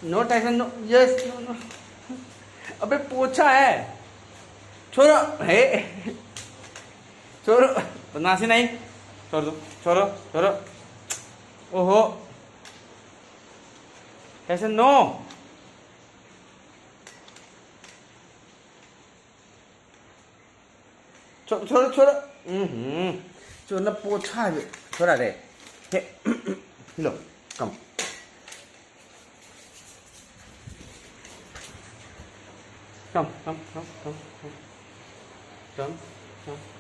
No Tyson no yes no no. अबे पोछा है। छोड़ो हे छोड़ो बदमाशी नहीं। छोड़ दो छोड़ो छोड़ो। ओहो कैसे नो। छोड़ो छोड़ो छोड़ो। छोड़ना पोछा है छोड़ा रे। हे लो कम कम कम कम कम कम कम कम